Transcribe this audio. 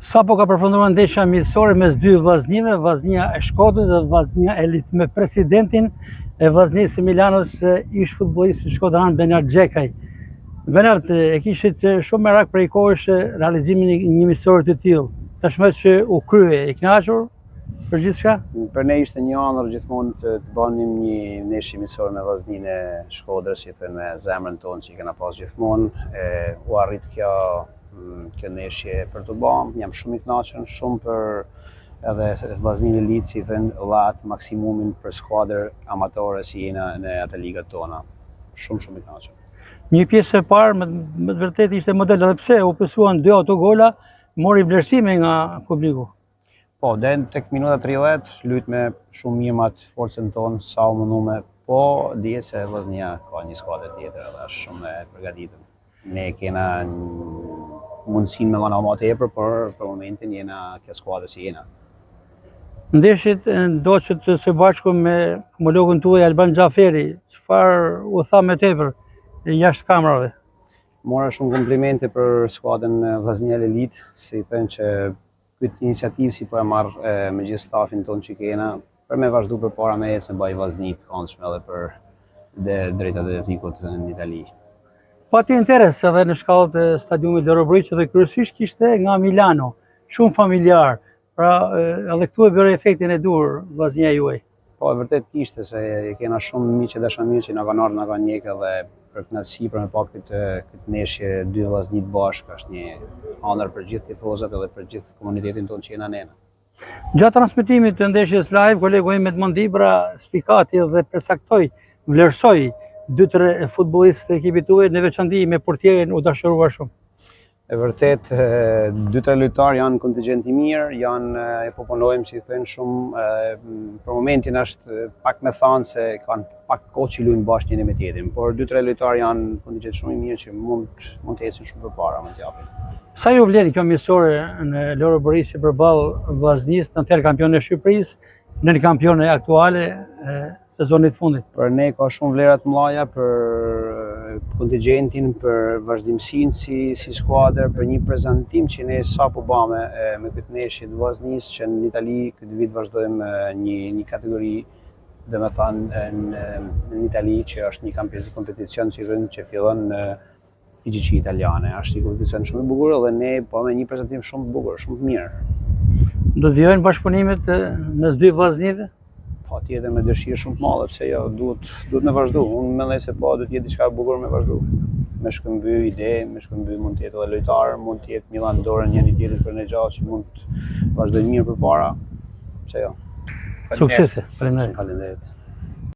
Sapo ka përfunduar ndeshja miqësore mes dy vllaznive, vllaznia e Shkodrës dhe vllaznia e Elit, me presidentin e vllaznisë së Milanos, ish futbollisti shkodran Benard Xhekaj. Benard, e kishit shumë merak prej kohësh realizimin e një miqësore të tillë. Tashmë që u krye, i kënaqur për gjithçka? Për ne ishte një honor gjithmonë të bënim një ndeshje miqësore me vllazninë e Shkodrës, që me zemrën tonë që i kena pas gjithmonë. U arrit kjo ndeshje për të bërë, jam shumë i kënaqur, shumë për edhe vllazninë Elit, që i thënë lat maksimumin për skuadër amatore si jena në atë ligat tona. Shumë i kënaqur. Një pjesë e parë, me të vërtetë ishte model, edhe pse u pësuan 2 autogola, mori vlerësime nga publiku. Po, deri tek minuta 30, lut me shumë mirë atë forcën tonë, sa u mundume, po dije se vllaznia ka një skuadër tjetër edhe është shumë e përgatitur. Ne kena mundësinë me dhëna më tepër, por për momentin jena kjo skuadër që jena. Ndeshjet ndoqët së bashku me homologun tuaj Alban Xhaferi, çfarë u tha më tepër jashtë kamerave? Mora shumë komplimente për skuadrën vllaznia Elit, si thënë që këtë iniciativë si po e marr me gjithë stafin tonë që kena, për me vazhdu përpara me ecë me baj vllazni të këndshme edhe për drejtat e etikut në Itali. Pati interes edhe në shkallët e stadiumit Loro Brujç, dhe kryesisht kishte nga Milano, shumë familjar, pra edhe këtu e bëre efektin e dur vllaznia juaj. Po, e vërtet kishte, se kena shumë miq e dashamirë që na kanë ardhur, na kanë njekë, edhe për kënaqësi për me pa këtë ndeshje dy vllazni të bashkë, është një hënër për gjithë tifozat edhe për gjithë komunitetin tonë që jena nena. Gjatë transmetimit të ndeshjes live, kolegu im Edmond Ibra spikati dhe përsaktoi, vlerësoi 2-3 futbollistë të ekipit tuaj, në veçanti me portierin u dashuruar shumë. E vërtet, 2-3 lojtarë janë kontingjent i mirë, po punojmë që i thënë shumë, për momentin është pak me thanë se kanë pak kohë që luajnë bashkë njëri me tjetrin, por 2-3 lojtarë janë kontingjent shumë i mirë që mund të ecin shumë përpara, mund t'japin. Sa ju vlen kjo miqësore në Loro Borisi përballë vllaznisë në tërë kampionin e Shqipërisë, në kampionin aktuale sezonit fundit? Për ne ka shumë vlera të mëdha për kontingjentin, për vazhdimsinë si skuadër, për një prezantim që ne sapo bëmë me këtë ndeshje të vllaznisë, që në Itali këtë vit vazhdojmë një kategori, domethënë në Itali, që është një kompeticion që fillon në FIGC italiane. Është një kompeticion shumë i bukur dhe ne bëmë një prezantim shumë të bukur, shumë të mirë. Do të vijojnë bashkëpunimet mes dy vllaznive? Po, tjetër me dëshirë shumë të madhe, pse jo, duhet me vazhdu. Unë mendoj se po, duhet jetë diçka e bukur me vazhdu. Me shkëmby ide, me shkëmby mund të jetë edhe lojtar, mund të jetë Milan dorën njëri tjetrit për ne gjatë që mund të vazhdojnë mirë përpara. Pse jo. Suksese. Faleminderit. Faleminderit.